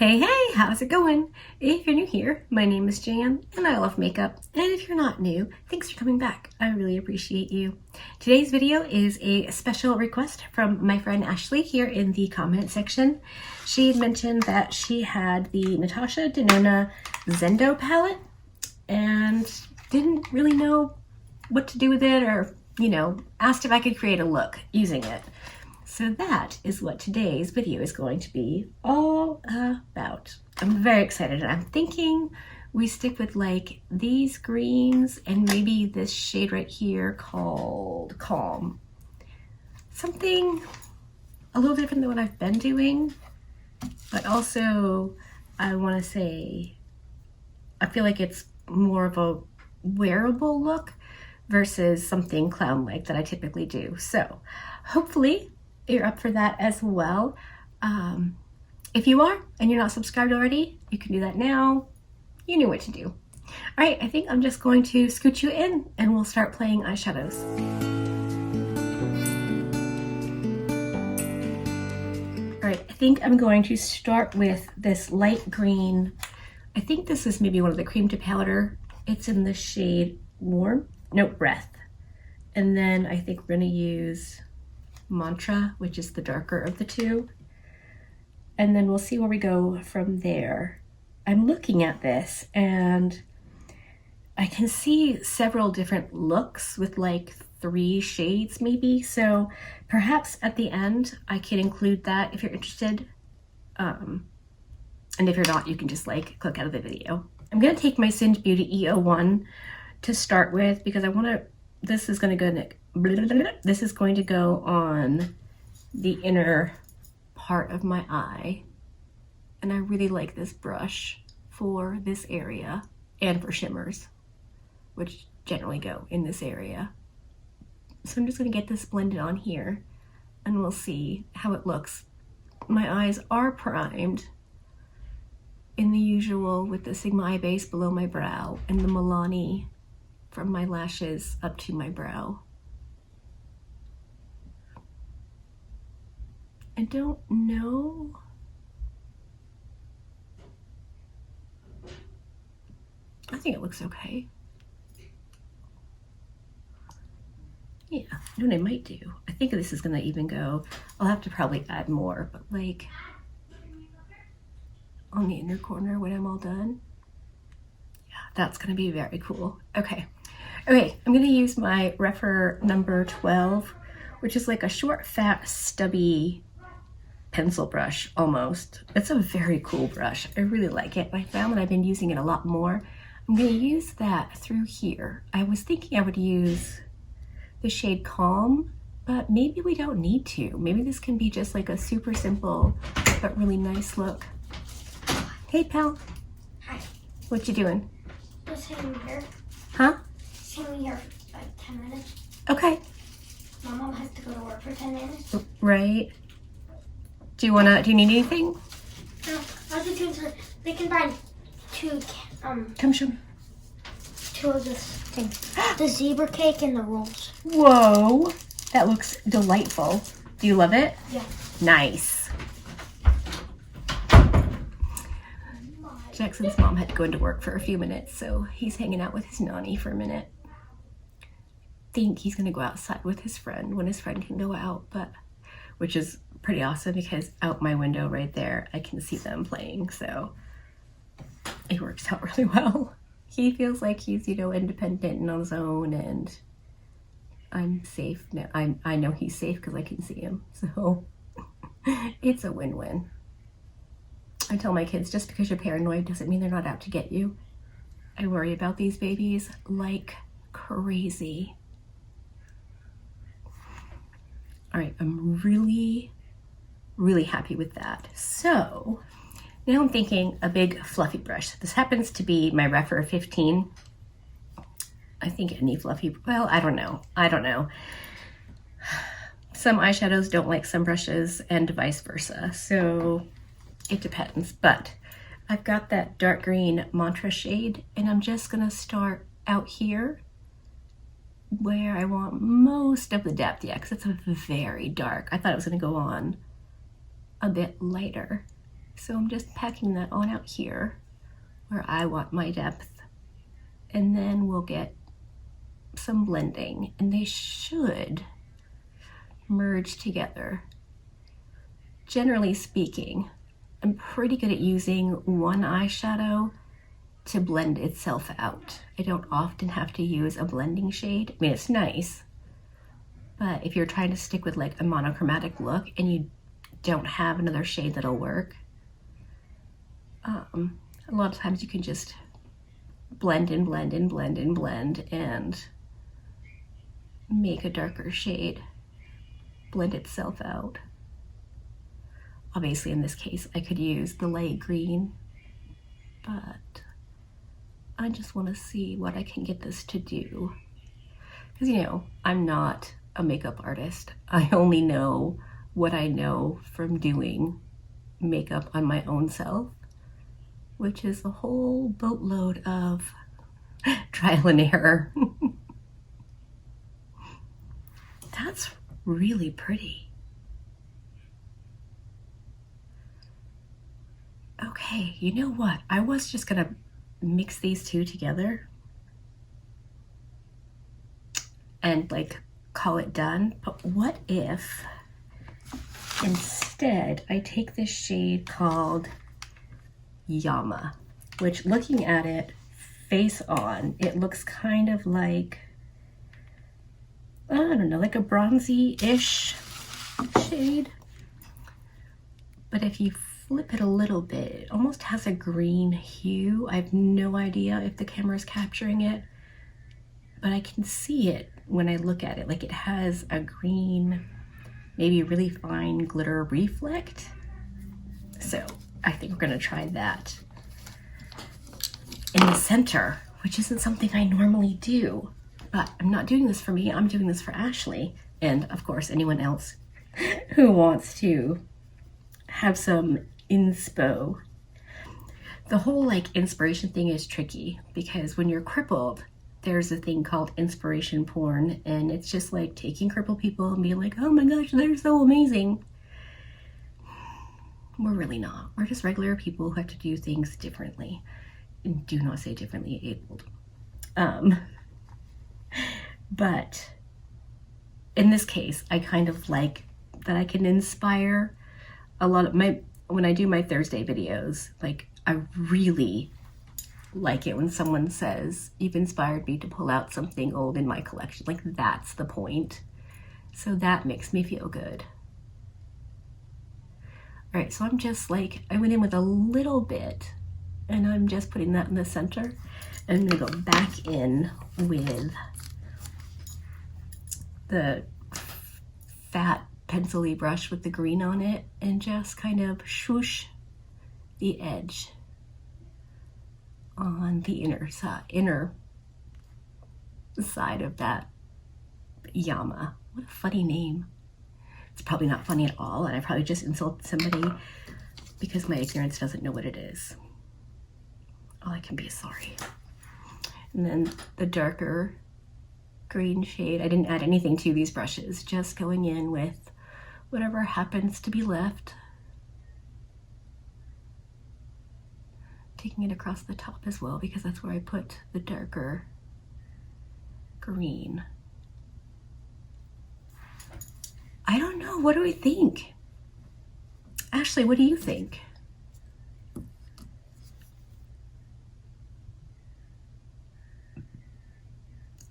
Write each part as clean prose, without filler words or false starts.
Hey, how's it going? If you're new here, my name is Jan and I love makeup. And if you're not new, thanks for coming back. I really appreciate you. Today's video is a special request from my friend Ashley here in the comment section. She had mentioned that she had the Natasha Denona Zendo palette and didn't really know what to do with it, or, asked if I could create a look using it. So that is what today's video is going to be all about. I'm very excited, and I'm thinking we stick with like these greens and maybe this shade right here called Calm. Something a little different than what I've been doing, but also I want to say I feel like it's more of a wearable look versus something clown-like that I typically do. So hopefully you're up for that as well. If you are and you're not subscribed already, you can do that now. You knew what to do. All right, I think I'm just going to scoot you in and we'll start playing eyeshadows. All right, I think I'm going to start with this light green. I think this is maybe one of the cream to powder. It's in the shade Breath. And then I think we're gonna use Mantra, which is the darker of the two. And then we'll see where we go from there. I'm looking at this and I can see several different looks with like 3 shades maybe. So perhaps at the end I can include that if you're interested. And if you're not, you can just like click out of the video. I'm gonna take my Singe Beauty E01 to start with because I wanna, this is going to go on the inner part of my eye, and I really like this brush for this area and for shimmers, which generally go in this area. So I'm just going to get this blended on here and we'll see how it looks. My eyes are primed in the usual with the Sigma Eye base below my brow and the Milani from my lashes up to my brow. I don't know. I think it looks okay. Yeah, you know what I might do? I think this is gonna even go, I'll have to probably add more, but like on the inner corner when I'm all done. Yeah, that's gonna be very cool. Okay, I'm gonna use my Refer number 12, which is like a short, fat, stubby pencil brush almost. It's a very cool brush. I really like it. I found that I've been using it a lot more. I'm gonna use that through here. I was thinking I would use the shade Calm, but maybe we don't need to. Maybe this can be just like a super simple but really nice look. Hey, pal. Hi. What you doing? Just sitting here. Huh? Sitting here for like 10 minutes. Okay. My mom has to go to work for 10 minutes. Right. Do you need anything? No, I was just going to, they can buy Come show me. 2 of this thing. The zebra cake and the rolls. Whoa, that looks delightful. Do you love it? Yeah. Nice. Jackson's mom had to go into work for a few minutes, so he's hanging out with his nanny for a minute. Think he's gonna go outside with his friend when his friend can go out, but which is pretty awesome because out my window right there I can see them playing, so it works out really well. He feels like he's, independent and on his own, and I'm safe now. I know he's safe because I can see him, so it's a win-win. I tell my kids, just because you're paranoid doesn't mean they're not out to get you. I worry about these babies like crazy. All right, I'm really, really happy with that. So now I'm thinking a big fluffy brush. This happens to be my Refer 15. I think any fluffy, well, I don't know. Some eyeshadows don't like some brushes and vice versa. So it depends, but I've got that dark green Mantra shade and I'm just gonna start out here where I want most of the depth, because it's very dark. I thought it was gonna go on a bit lighter. So I'm just packing that on out here where I want my depth. And then we'll get some blending, and they should merge together. Generally speaking, I'm pretty good at using one eyeshadow to blend itself out. I don't often have to use a blending shade. I mean, it's nice, but if you're trying to stick with like a monochromatic look and you don't have another shade that'll work, a lot of times you can just blend and blend and blend and blend and make a darker shade blend itself out. Obviously in this case I could use the light green, but I just want to see what I can get this to do, because you know, I'm not a makeup artist. I only know what I know from doing makeup on my own self, which is a whole boatload of trial and error. That's really pretty. Okay, you know what? I was just gonna mix these two together and like call it done, but what if instead I take this shade called Yama, which looking at it face on, it looks kind of like, I don't know, like a bronzy-ish shade. But if you flip it a little bit, it almost has a green hue. I have no idea if the camera is capturing it, but I can see it when I look at it. Like it has a green, maybe really fine glitter reflect. So I think we're gonna try that in the center, which isn't something I normally do. But I'm not doing this for me, I'm doing this for Ashley. And of course, anyone else who wants to have some inspo. The whole like inspiration thing is tricky because when you're crippled, there's a thing called inspiration porn, and it's just like taking crippled people and being like, oh my gosh, they're so amazing. We're really not. We're just regular people who have to do things differently. And do not say differently abled. But in this case, I kind of like that I can inspire a lot of when I do my Thursday videos, like I really like it when someone says, you've inspired me to pull out something old in my collection. Like that's the point. So that makes me feel good. All right, so I'm just like, I went in with a little bit and I'm just putting that in the center. And I'm gonna go back in with the fat pencil-y brush with the green on it and just kind of swoosh the edge on the inner side of that Yama. What a funny name. It's probably not funny at all, and I probably just insulted somebody because my ignorance doesn't know what it is. All I can be is sorry. And then the darker green shade, I didn't add anything to these brushes, just going in with whatever happens to be left. Taking it across the top as well, because that's where I put the darker green. I don't know, what do we think? Ashley, what do you think?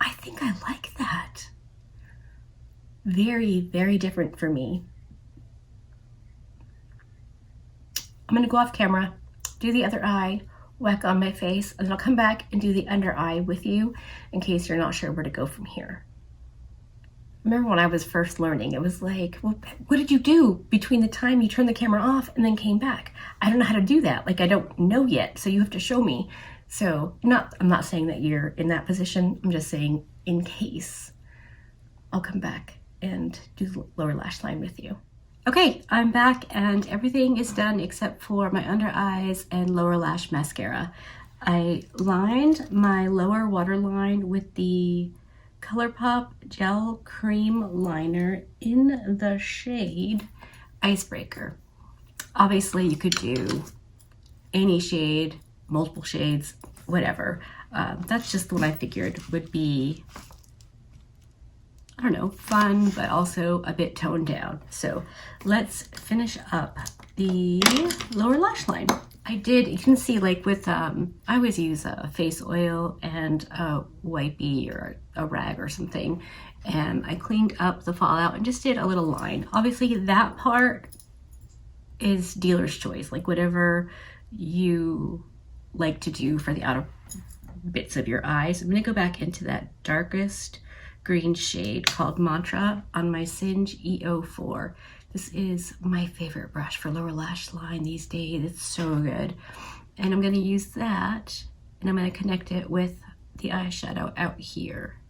I think I like that. Very, very different for me. I'm gonna go off camera, do the other eye, whack on my face, and then I'll come back and do the under eye with you in case you're not sure where to go from here. Remember when I was first learning, it was like, well, what did you do between the time you turned the camera off and then came back? I don't know how to do that. Like, I don't know yet, so you have to show me. So I'm not saying that you're in that position. I'm just saying in case, I'll come back and do the lower lash line with you. Okay, I'm back and everything is done except for my under eyes and lower lash mascara. I lined my lower waterline with the ColourPop Gel Cream Liner in the shade Icebreaker. Obviously you could do any shade, multiple shades, whatever. That's just the one I figured would be, I don't know, fun, but also a bit toned down. So let's finish up the lower lash line. You can see like with, I always use a face oil and a wipey or a rag or something. And I cleaned up the fallout and just did a little line. Obviously that part is dealer's choice, like whatever you like to do for the outer bits of your eyes. I'm gonna go back into that darkest green shade called Mantra on my Singe EO4. This is my favorite brush for lower lash line these days. It's so good. And I'm gonna use that and I'm gonna connect it with the eyeshadow out here,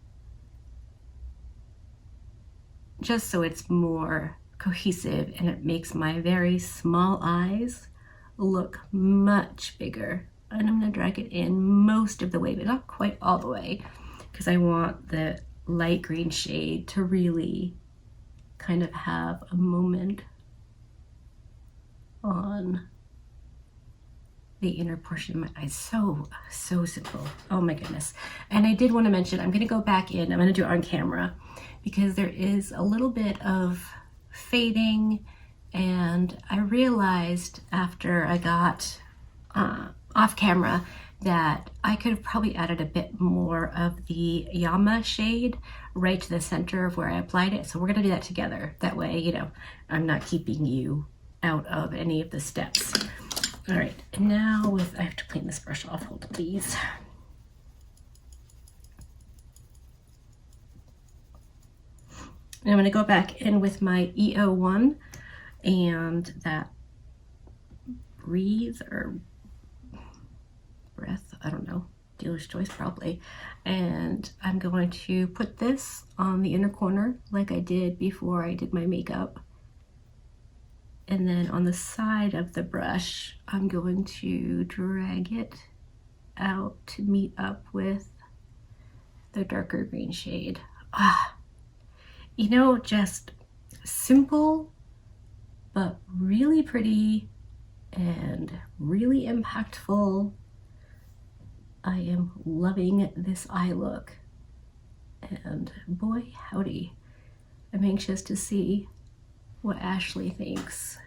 just so it's more cohesive and it makes my very small eyes look much bigger. And I'm gonna drag it in most of the way, but not quite all the way, because I want the light green shade to really kind of have a moment on the inner portion of my eyes. So simple. Oh my goodness. And I did want to mention, I'm gonna go back in, I'm gonna do it on camera, because there is a little bit of fading, and I realized after I got off camera that I could have probably added a bit more of the Yama shade right to the center of where I applied it. So we're gonna do that together. That way, you know, I'm not keeping you out of any of the steps. All right, and now I have to clean this brush off, hold please. And I'm gonna go back in with my EO1 and that Breathe or Breath, I don't know, dealer's choice probably. And I'm going to put this on the inner corner like I did before I did my makeup. And then on the side of the brush, I'm going to drag it out to meet up with the darker green shade. You know, just simple, but really pretty and really impactful. I am loving this eye look. And boy, howdy, I'm anxious to see what Ashley thinks.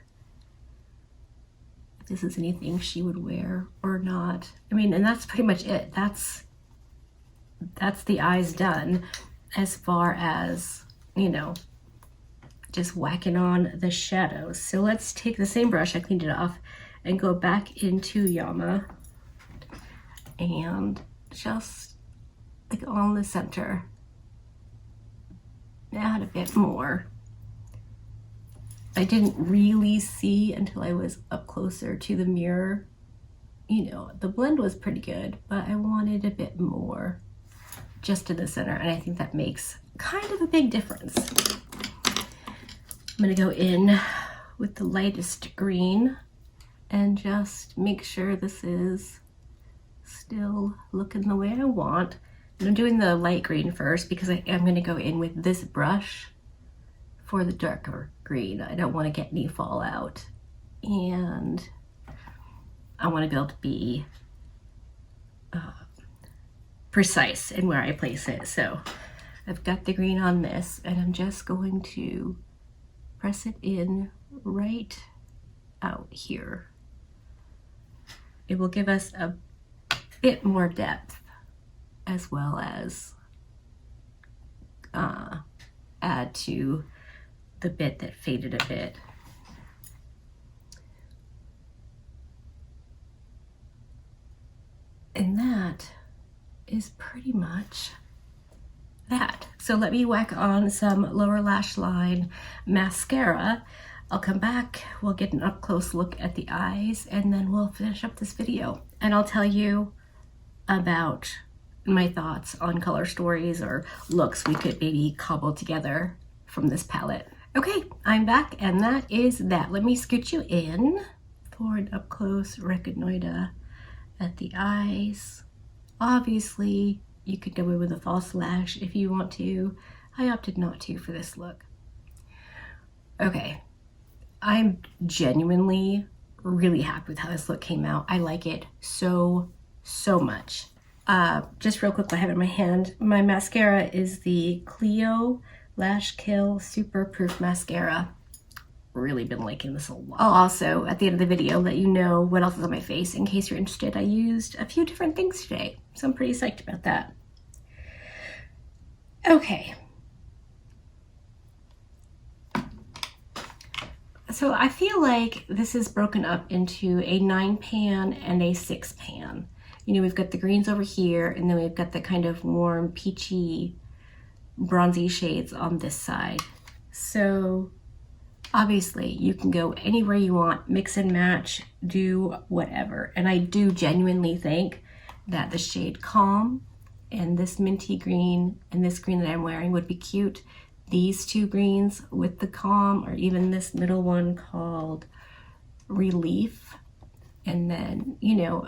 If this is anything she would wear or not. I mean, and that's pretty much it. That's the eyes done as far as, you know, just whacking on the shadows. So let's take the same brush, I cleaned it off, and go back into Yama and just like on the center, add a bit more. I didn't really see until I was up closer to the mirror. You know, the blend was pretty good, but I wanted a bit more just in the center, and I think that makes kind of a big difference. I'm gonna go in with the lightest green and just make sure this is still looking the way I want. And I'm doing the light green first because I am gonna go in with this brush for the darker green. I don't want to get any fallout, and I want to be able to be precise in where I place it. So I've got the green on this, and I'm just going to press it in right out here. It will give us a bit more depth, as well as add to the bit that faded a bit. And that is pretty much that. So let me whack on some lower lash line mascara. I'll come back, we'll get an up close look at the eyes, and then we'll finish up this video. And I'll tell you about my thoughts on color stories or looks we could maybe cobble together from this palette. Okay, I'm back, and that is that. Let me scoot you in for an up close reconnoiter at the eyes. Obviously, you could go in with a false lash if you want to. I opted not to for this look. Okay, I'm genuinely really happy with how this look came out. I like it so much. Just real quick, what I have in my hand, my mascara is the Clio Lash Kill Super Proof Mascara. Really been liking this a lot. I'll also, at the end of the video, let you know what else is on my face in case you're interested. I used a few different things today, so I'm pretty psyched about that. Okay. So I feel like this is broken up into a 9-pan and a 6-pan. You know, we've got the greens over here, and then we've got the kind of warm, peachy, bronzy shades on this side. So obviously you can go anywhere you want, mix and match, do whatever. And I do genuinely think that the shade Calm and this minty green and this green that I'm wearing would be cute. These two greens with the Calm, or even this middle one called Relief, and then, you know,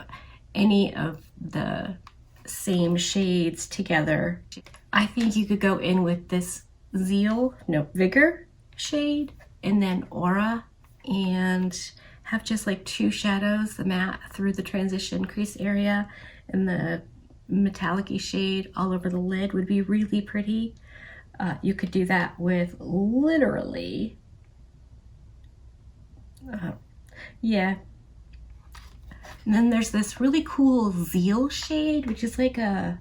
any of the same shades together. I think you could go in with this Vigor shade, and then Aura, and have just like two shadows, the matte through the transition crease area, and the metallic-y shade all over the lid would be really pretty. You could do that with literally, yeah. And then there's this really cool Zeal shade, which is like a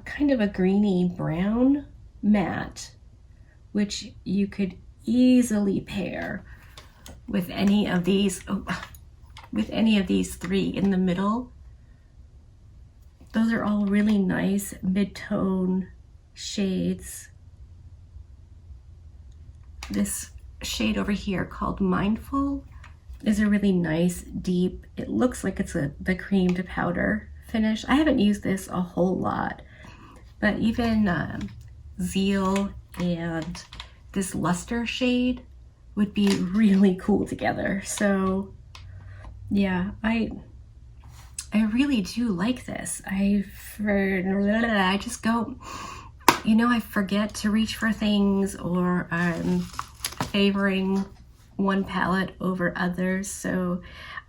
kind of a greeny brown matte, which you could easily pair with any of these, three in the middle. Those are all really nice mid-tone shades. This shade over here called Mindful is a really nice deep, it looks like it's the cream to powder finish. I haven't used this a whole lot, but even Zeal and this Luster shade would be really cool together. So yeah, I really do like this. I just go, you know, I forget to reach for things, or I'm favoring one palette over others. So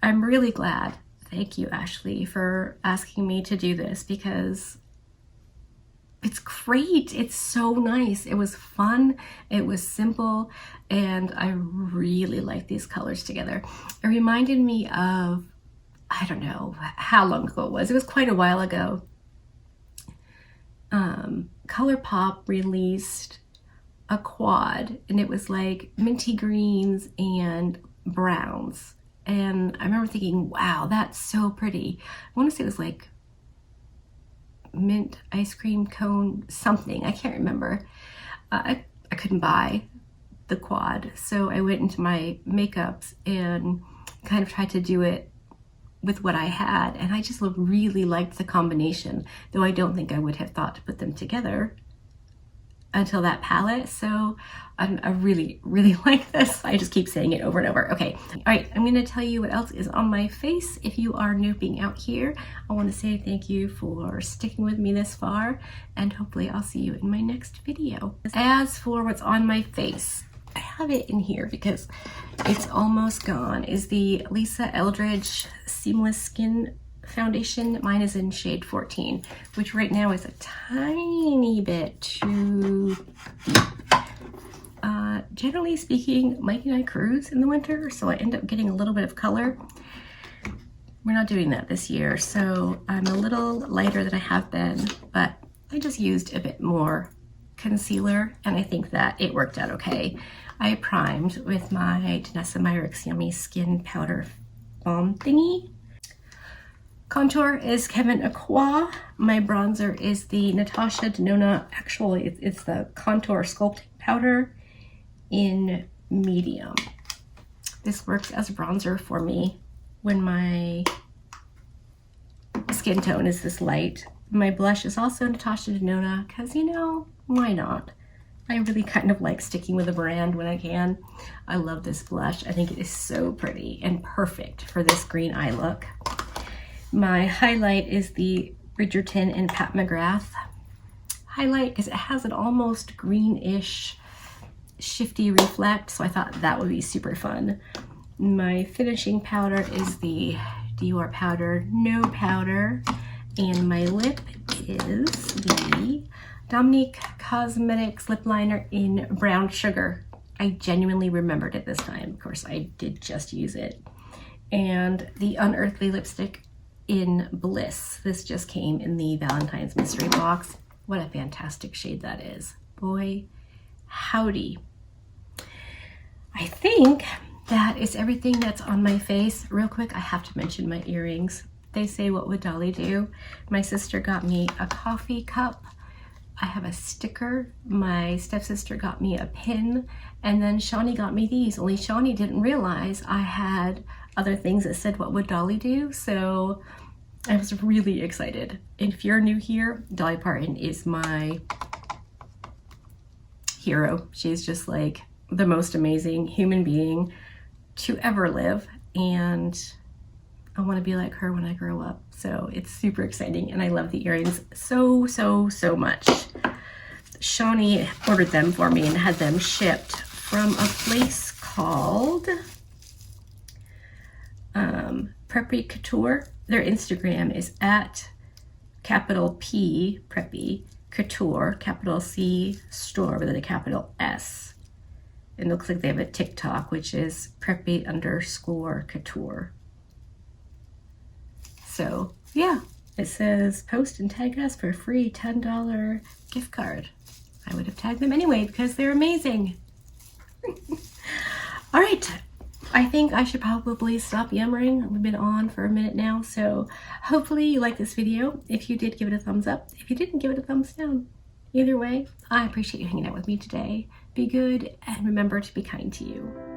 I'm really glad. Thank you, Ashley, for asking me to do this, because it's great. It's so nice. It was fun. It was simple. And I really like these colors together. It reminded me of, I don't know how long ago it was. It was quite a while ago. ColourPop released a quad, and it was like minty greens and browns. And I remember thinking, wow, that's so pretty. I want to say it was like mint ice cream cone something. I can't remember. I couldn't buy the quad, so I went into my makeups and kind of tried to do it with what I had, and I just really liked the combination, though I don't think I would have thought to put them together until that palette. So I really like this. I just keep saying it over and over. Okay, all right, I'm gonna tell you what else is on my face. If you are noping out here, I want to say thank you for sticking with me this far, and hopefully I'll see you in my next video. As for what's on my face, I have it in here because it's almost gone, is the Lisa Eldridge Seamless Skin Foundation. Mine is in shade 14, which right now is a tiny bit too deep. Generally speaking, Mike and I cruise in the winter, so I end up getting a little bit of color. We're not doing that this year, so I'm a little lighter than I have been, but I just used a bit more concealer, and I think that it worked out okay. I primed with my Danessa Myricks Yummy Skin Powder Balm thingy. Contour is Kevin Aqua. My bronzer is the Natasha Denona. Actually, it's the Contour Sculpting Powder in medium. This works as bronzer for me when my skin tone is this light. My blush is also Natasha Denona, because, you know, why not? I really kind of like sticking with a brand when I can. I love this blush. I think it is so pretty and perfect for this green eye look. My highlight is the Bridgerton and Pat McGrath highlight, because it has an almost greenish shifty reflect, so I thought that would be super fun. My finishing powder is the Dior powder No Powder, and my lip is the Dominique Cosmetics lip liner in Brown Sugar. I genuinely remembered it this time. Of course, I did just use it. And the Unearthly lipstick in Bliss. This just came in the Valentine's mystery box. What a fantastic shade that is. Boy, howdy. I think that is everything that's on my face. Real quick, I have to mention my earrings. They say, what would Dolly do? My sister got me a coffee cup. I have a sticker. My stepsister got me a pin. And then Shawnee got me these. Only Shawnee didn't realize I had other things that said, what would Dolly do? So I was really excited. And if you're new here, Dolly Parton is my hero. She's just like the most amazing human being to ever live. And I want to be like her when I grow up. So it's super exciting. And I love the earrings so, so, so much. Shawnee ordered them for me and had them shipped from a place called Preppy Couture. Their Instagram is at capital P, Preppy Couture, capital C store with a capital S. And it looks like they have a TikTok, which is Preppy_Couture. So yeah, it says post and tag us for a free $10 gift card. I would have tagged them anyway because they're amazing. All right, I think I should probably stop yammering. We've been on for a minute now, so hopefully you like this video. If you did, give it a thumbs up. If you didn't, give it a thumbs down. Either way, I appreciate you hanging out with me today. Be good and remember to be kind to you.